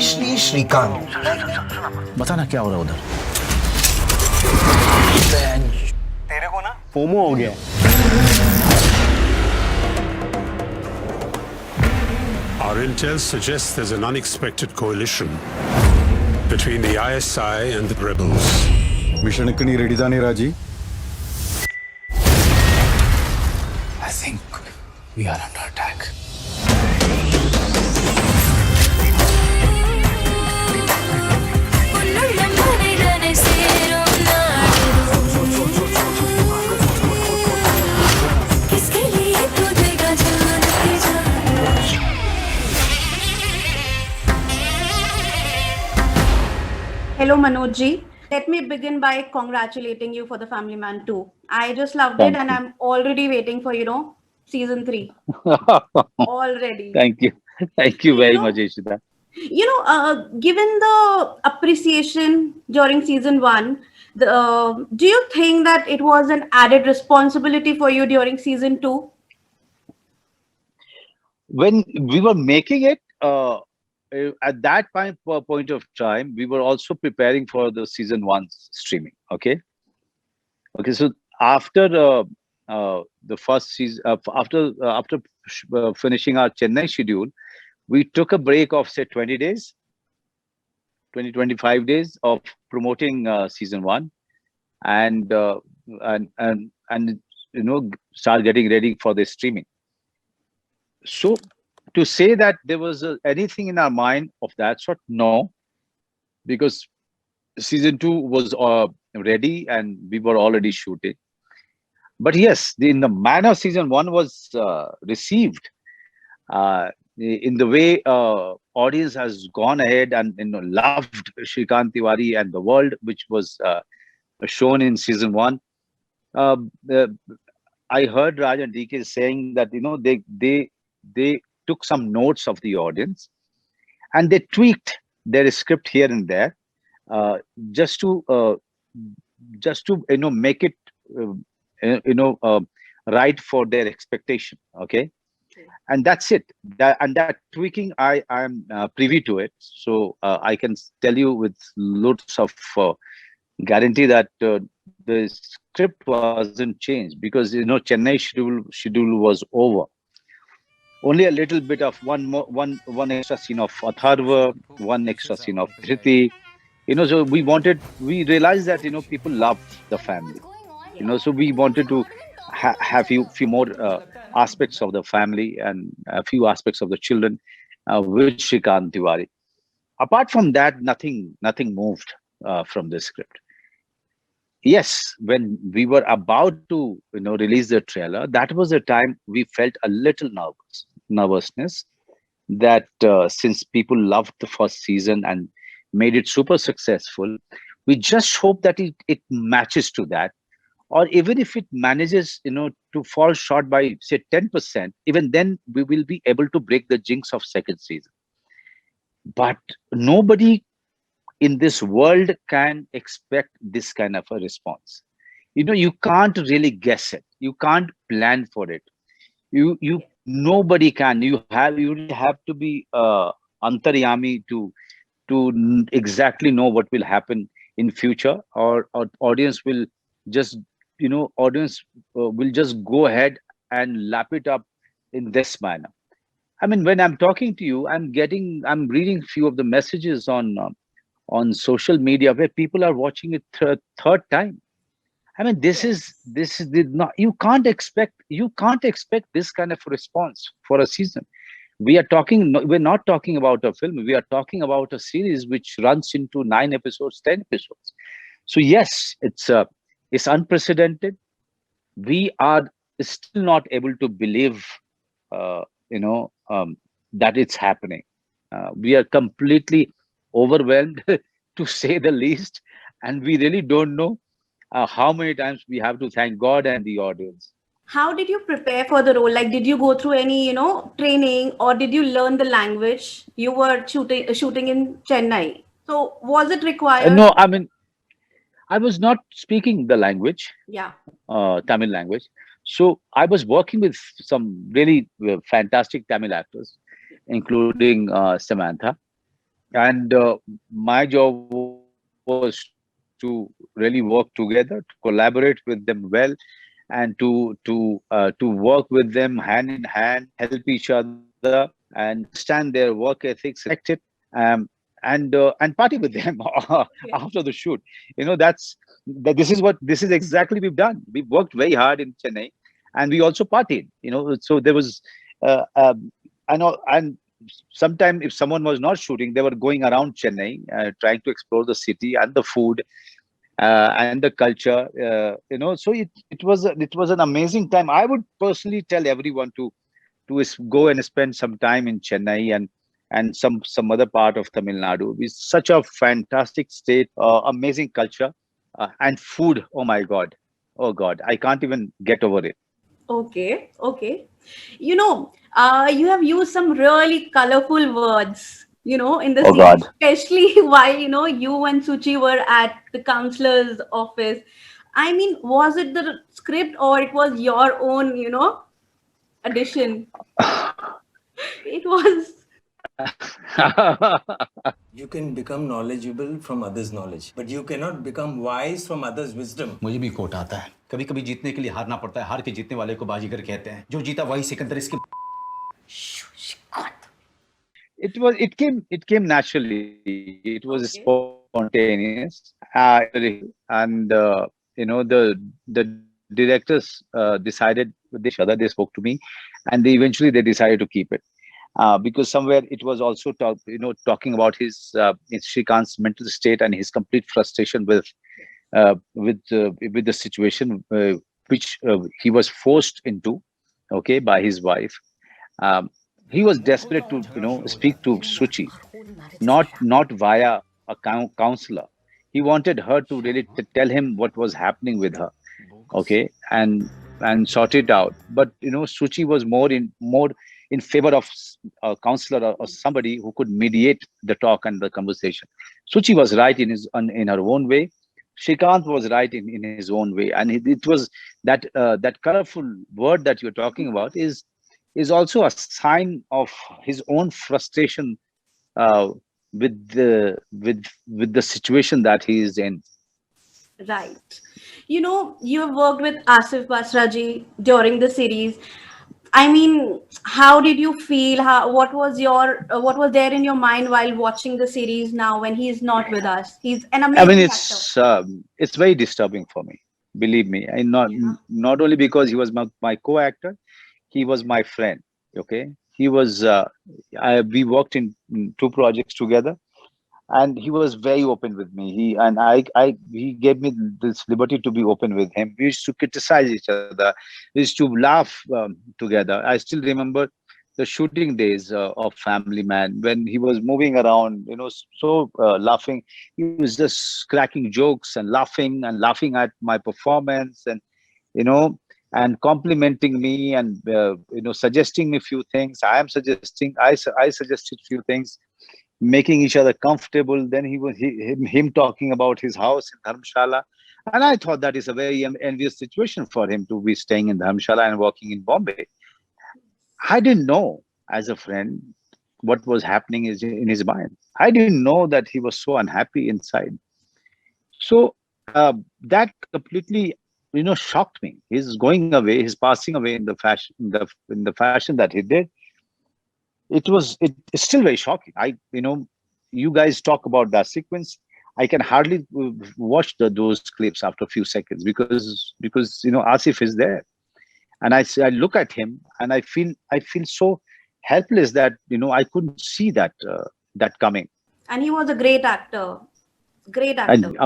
श्री श्रीकांत। बता ना क्या हो रहा है उधर। तेरे को ना फोमो हो गया। Our intel suggests there's an unexpected coalition between the ISI and the rebels. మిషన్కి నీ రెడీ దాని రాజీ? I think we are under attack. Hello Manoj ji. Let me begin by congratulating you for The Family Man 2. I just loved it and I'm already waiting for, season 3. Already. Thank you. Thank you very much, Ishita. Given the appreciation during season 1, do you think that it was an added responsibility for you during season 2? When we were making it, at that point of time, we were also preparing for the season 1 streaming. Okay. So after the first season, after finishing our Chennai schedule, we took a break of say 20 days, 25 days of promoting season 1, and start getting ready for the streaming. So to say that there was anything in our mind of that sort, no, because season 2 was ready and we were already shooting. But yes, in the manner season 1 was received, in the way audience has gone ahead and loved Shrikant Tiwari and the world which was shown in season 1. I heard Raj and DK saying that they took some notes of the audience and they tweaked their script here and there, just to make it right for their expectation. Okay, and that's it. That tweaking I am privy to it, so I can tell you with lots of guarantee that the script wasn't changed, because Chennai schedule was over. Only a little bit of one extra scene of Atharva, one extra scene of Dhriti. So we realized that people love the family. So we wanted to have few more aspects of the family and a few aspects of the children with Shrikant Tiwari. Apart from that, nothing moved from the script. Yes, when we were about to release the trailer, that was the time we felt a little nervousness that since people loved the first season and made it super successful, we just hope that it matches to that, or even if it manages to fall short by say 10%, even then we will be able to break the jinx of second season. But nobody in this world can expect this kind of a response. You can't really guess it. You can't plan for it. Nobody can. You really have to be antaryami to exactly know what will happen in future, or audience will just will just go ahead and lap it up in this manner. I mean, when I'm talking to you, I'm reading few of the messages on social media where people are watching it third time. I mean, this is not, you can't expect this kind of response for a season. We're not talking about a film. We are talking about a series which runs into 9 episodes, 10 episodes. So yes, it's unprecedented. We are still not able to believe, that it's happening. We are completely overwhelmed, to say the least, and we really don't know how many times we have to thank God and the audience. How did you prepare for the role? Like, did you go through any, training, or did you learn the language? You were shooting in Chennai. So was it required? No, I mean, I was not speaking the language, Yeah. Tamil language. So I was working with some really fantastic Tamil actors, including Samantha. and my job was to really work together, to collaborate with them well, and to work with them hand in hand, help each other, and understand their work ethics, respect it, um, and party with them Yeah. after the shoot. This is exactly we've done. We worked very hard in Chennai, and we also partied. So there was, I know, and sometimes if someone was not shooting, they were going around Chennai, trying to explore the city and the food and the culture. So it was an amazing time. I would personally tell everyone to go and spend some time in Chennai and some other part of Tamil Nadu. It's such a fantastic state, amazing culture, and food. Oh God, I can't even get over it. Okay, okay. You have used some really colorful words, in the Oh series, God. especially while, you and Suchi were at the counselor's office. I mean, was it the script or it was your own, addition? It was. You can become knowledgeable from others' knowledge, but you cannot become wise from others' wisdom. मुझे भी coat आता है कभी कभी जीतने के लिए हारना पड़ता है हार के जीतने वाले को बाजीगर कहते हैं जो जीता वही सिकंदर इसके it came naturally. It was Okay. spontaneous, and the directors decided with each other. They spoke to me, and eventually they decided to keep it, because somewhere it was also talking about his Shrikant's mental state and his complete frustration with the situation which he was forced into, okay, by his wife. Um, he was desperate to speak to Suchi, not via a counselor. He wanted her to really tell him what was happening with her, okay, and sort it out. But Suchi was more in favor of a counselor or somebody who could mediate the talk and the conversation. Suchi was right in her own way. Shrikant was right in his own way, and it was that colorful word that you're talking about is also a sign of his own frustration uh, with the situation that he is in. Right. You have worked with Asif Basraji during the series. I mean, how did you feel? What was there in your mind while watching the series now when he's not with us? He's an I mean, amazing actor. it's very disturbing for me. Believe me, and Yeah. not only because he was my co-actor, he was my friend. Okay, he was. We worked in two projects together, and he was very open with me. He gave me this liberty to be open with him. We used to criticize each other. We used to laugh together. I still remember the shooting days of Family Man when he was moving around, so laughing. He was just cracking jokes and laughing at my performance, and you know, and complimenting me, and suggesting me a few things. I suggested few things, making each other comfortable. Then him talking about his house in Dharamshala, and I thought that is a very envious situation for him to be staying in Dharamshala and working in Bombay. I didn't know, as a friend, what was happening in his mind. I didn't know that he was so unhappy inside. So that completely, shocked me. He's going away. He's passing away in the fashion, in the fashion that he did. It's still very shocking. You guys talk about that sequence. I can hardly watch those clips after a few seconds because Asif is there, and I look at him and I feel so helpless that I couldn't see that coming. And he was a great actor. Great And actor.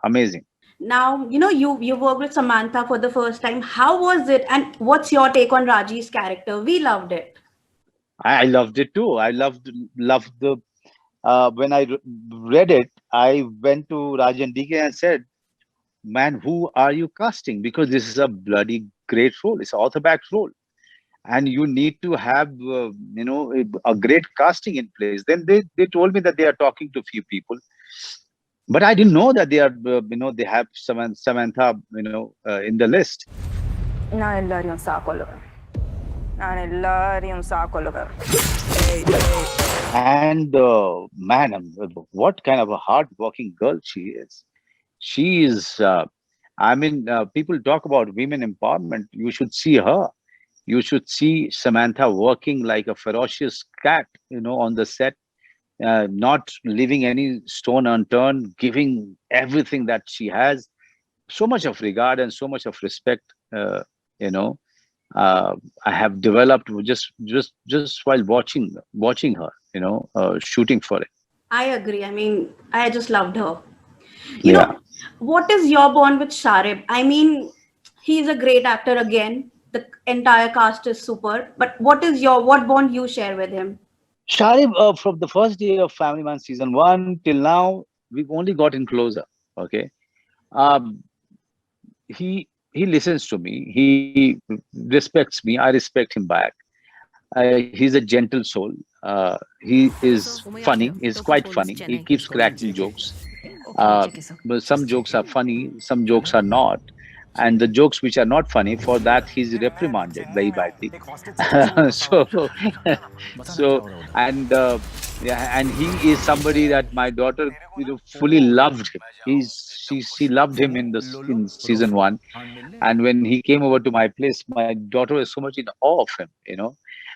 amazing. Now, you worked with Samantha for the first time. How was it? And what's your take on Raji's character? We loved it. I loved it too. I loved the when I read it, I went to Rajan DK and said, "Man, who are you casting? Because this is a bloody great role. It's an author-backed role, and you need to have a great casting in place." Then they told me that they are talking to few people, but I didn't know that they are they have Samantha in the list. நான் எல்லாரையும் சாக்கொள்ளுவேன் And man, what kind of a hard-working girl she is. She is. I mean, people talk about women empowerment. You should see her. You should see Samantha working like a ferocious cat, on the set, not leaving any stone unturned, giving everything that she has. So much of regard and so much of respect. You know, I have developed just while watching her. Shooting for it. I agree. I mean, I just loved her. Yeah. What is your bond with Sharib? I mean, he's a great actor again. The entire cast is super. But what bond you share with him? Sharib, from the first day of Family Man season 1 till now, we've only gotten closer. Okay. Um, he listens to me. He respects me. I respect him back. He's a gentle soul. He is funny. He's quite funny. He keeps cracking jokes. But some jokes are funny. Some jokes are not. And the jokes which are not funny, for that he's reprimanded very badly. And he is somebody that my daughter fully loved him. She loved him in season 1, and when he came over to my place, my daughter was so much in awe of him.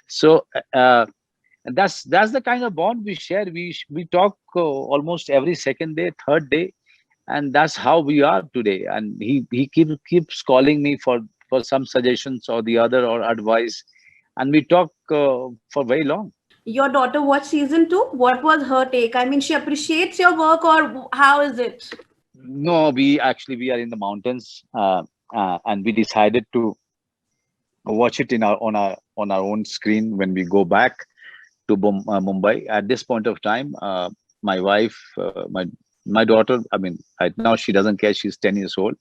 So that's the kind of bond we share. We talk almost every second day, third day. And that's how we are today. And he keeps calling me for some suggestions or the other or advice. And we talk for very long. Your daughter watched season 2. What was her take? I mean, she appreciates your work, or how is it? No, we are in the mountains, and we decided to watch it on our own screen when we go back to Mumbai. At this point of time, my wife, my daughter, I mean, right now she doesn't care. She's 10 years old.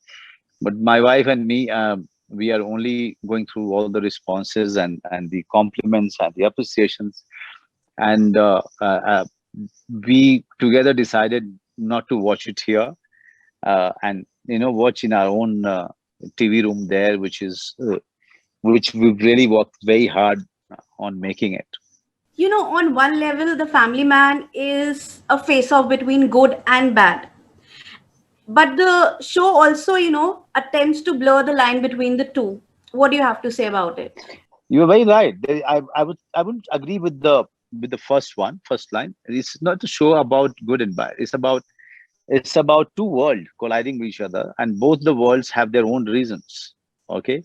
But my wife and me, we are only going through all the responses and the compliments and the appreciations. And we together decided not to watch it here, and watch in our own TV room there, which we've really worked very hard on making it. On one level, The Family Man is a face-off between good and bad. But the show also, attempts to blur the line between the two. What do you have to say about it? You're very right. I wouldn't agree with the first line. It's not a show about good and bad. It's about two worlds colliding with each other, and both the worlds have their own reasons. Okay.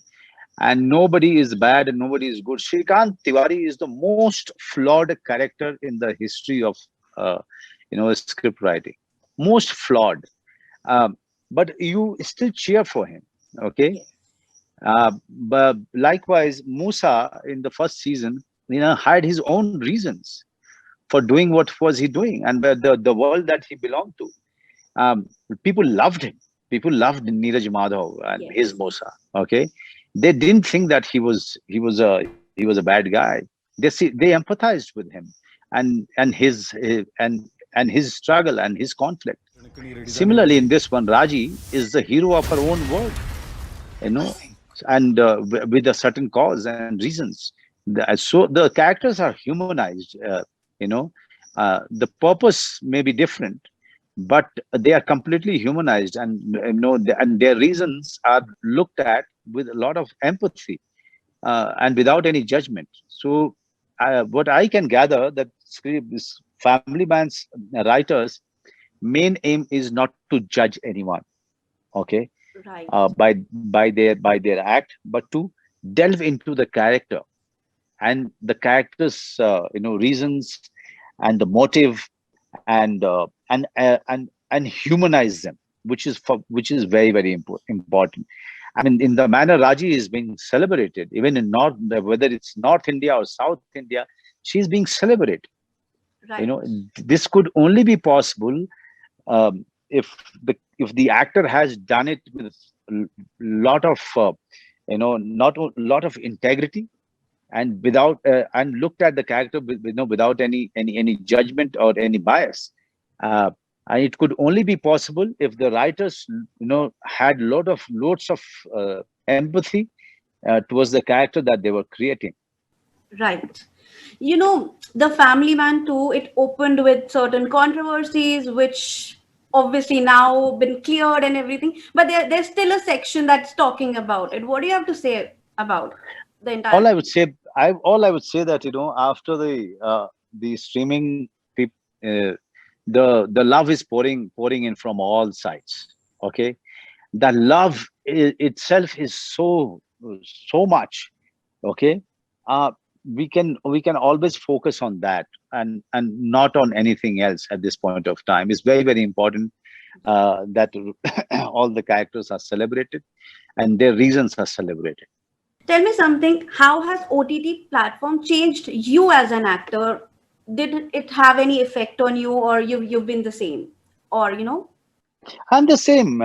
And nobody is bad and nobody is good. Shrikant Tiwari is the most flawed character in the history of, script writing. Most flawed. But you still cheer for him. Okay. But likewise, Musa in the first season, had his own reasons for doing what was he doing, and the world that he belonged to. People loved him. People loved Neeraj Madhav and his Musa. Okay. They didn't think that he was a bad guy. They empathized with him and his struggle and his conflict. Similarly, in this one, Raji is the hero of her own world, and with a certain cause and reasons. So the characters are humanized. The purpose may be different, but they are completely humanized, and and their reasons are looked at with a lot of empathy and without any judgment. So what I can gather, that this Family Man's writers' main aim is not to judge anyone, okay, Right. by their act, but to delve into the character and the character's reasons and the motive, and humanize them, which is very, very important. I mean, in the manner Raji is being celebrated, even in whether it's North India or South India, she's being celebrated. Right. This could only be possible if the actor has done it with a lot of not a lot of integrity, and without and looked at the character without any judgment or any bias. And it could only be possible if the writers had loads of empathy towards the character that they were creating. Right. You know, The Family Man too, it opened with certain controversies, which obviously now been cleared and everything, but there's still a section that's talking about it. What do you have to say about the entire? All I would say that, after the streaming, the love is pouring in from all sides. Okay, the love itself is so much. Okay, we can always focus on that and not on anything else at this point of time. It's very, very important that all the characters are celebrated and their reasons are celebrated. Tell me something. How has OTT platform changed you as an actor? Did it have any effect on you, or you've been the same, or I'm the same.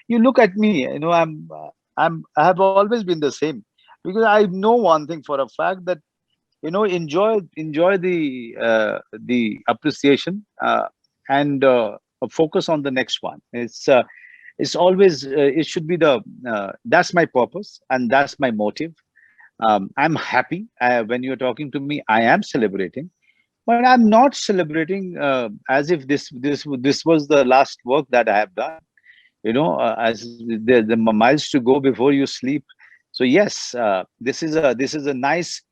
You look at me. I have always been the same, because I know one thing for a fact that enjoy the appreciation and focus on the next one. It's always it should be that's my purpose and that's my motive. I'm happy when you're talking to me. I am celebrating, but I'm not celebrating as if this was the last work that I have done. As the miles to go before you sleep. So yes, this is a nice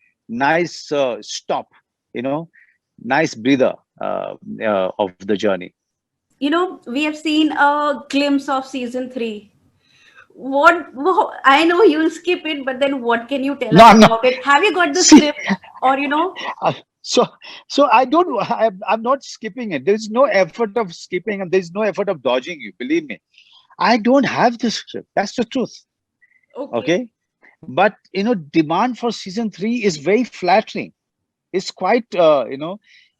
stop. Nice breather of the journey. We have seen a glimpse of season 3. What I know you'll skip it, but then what can you tell us about it? Have you got the script, or So I'm not skipping it. There's no effort of skipping, and there's no effort of dodging you. Believe me, I don't have the script. That's the truth. Okay. But demand for season 3 is very flattering. It's quite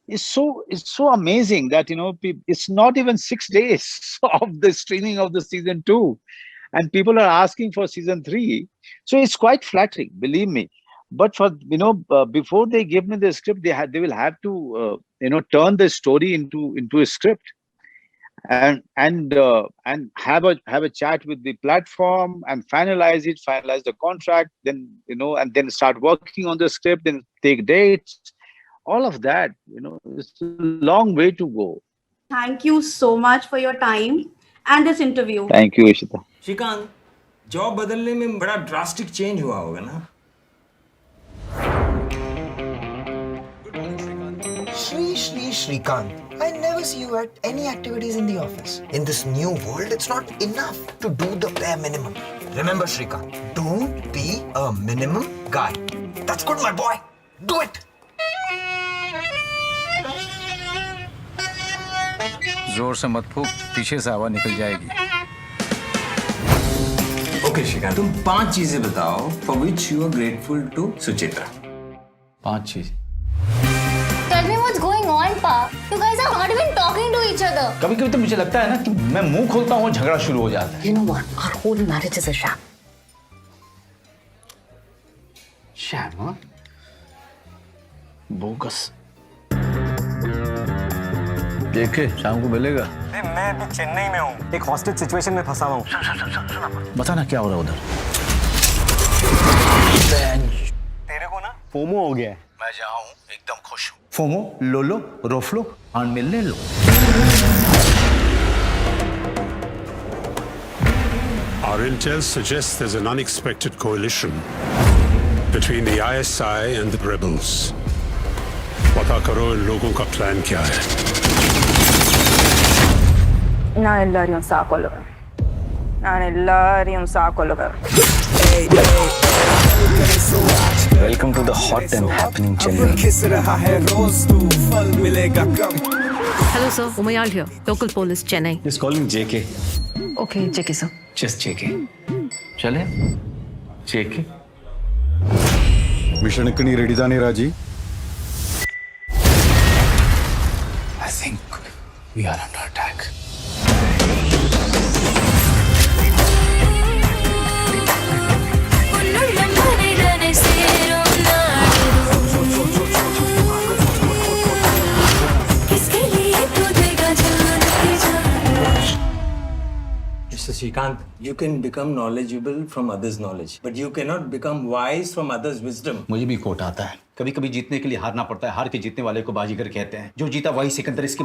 it's so amazing that it's not even 6 days of the streaming of the season 2, and people are asking for season 3. So it's quite flattering, believe me. But for before they give me the script, they will have to turn the story into a script, and have a chat with the platform and finalize the contract, then and then start working on the script, then take dates, all of that. It's a long way to go. Thank you so much for your time and this interview. Thank you, Ishita. Shrikant, job बदलने में बड़ा drastic change हुआ होगा ना? Shrikant, I never see you at any activities in the office. In this new world, it's not enough to do the bare minimum. Remember, Shrikant, don't be a minimum guy. That's good, my boy. Do it. जोर से मत फूक, पीछे से हवा निकल जाएगी। Okay Shrikant, तुम 5 चीजें बताओ for which you are grateful to Suchitra. 5 चीज। Tell me what's going on, Pa. You guys are not even talking to each other. कभी-कभी तो मुझे लगता है ना कि मैं मुंह खोलता हूँ और झगड़ा शुरू हो जाता है। You know what? Our whole marriage is a sham. Sham, huh? Bogus. देखे, शाम को मिलेगा। मैं अभी चेन्नई में हूँ, एक हॉस्टेज सिचुएशन में फंसा हुआ हूँ। बता ना क्या हो रहा है उधर। तेरे को ना फोमो हो गया है। मैं जहाँ हूँ एकदम खुश हूँ। फोमो, लोलो, रोफलो, और मिलने लो। Our intel suggests there's an unexpected coalition between the ISI and the rebels. पता करो इन लोगों का प्लान क्या है? Nanellaryum sakolluva. Welcome to the hot and happening Chennai. Hello, sir. Umayal here. Local police, Chennai. Just call him JK. Okay, JK, sir. Just JK. चले? JK. Mission इकनी ready जाने राजी? I think we are under attack. Mr. Srikanth, you can become knowledgeable from others' knowledge, but you cannot become wise from others' wisdom. मुझे भी coat आता है, कभी कभी जीतने के लिए हारना पड़ता है, हार के जीतने वाले को बाजीगर कहते हैं, जो जीता वही सिकंदर इसके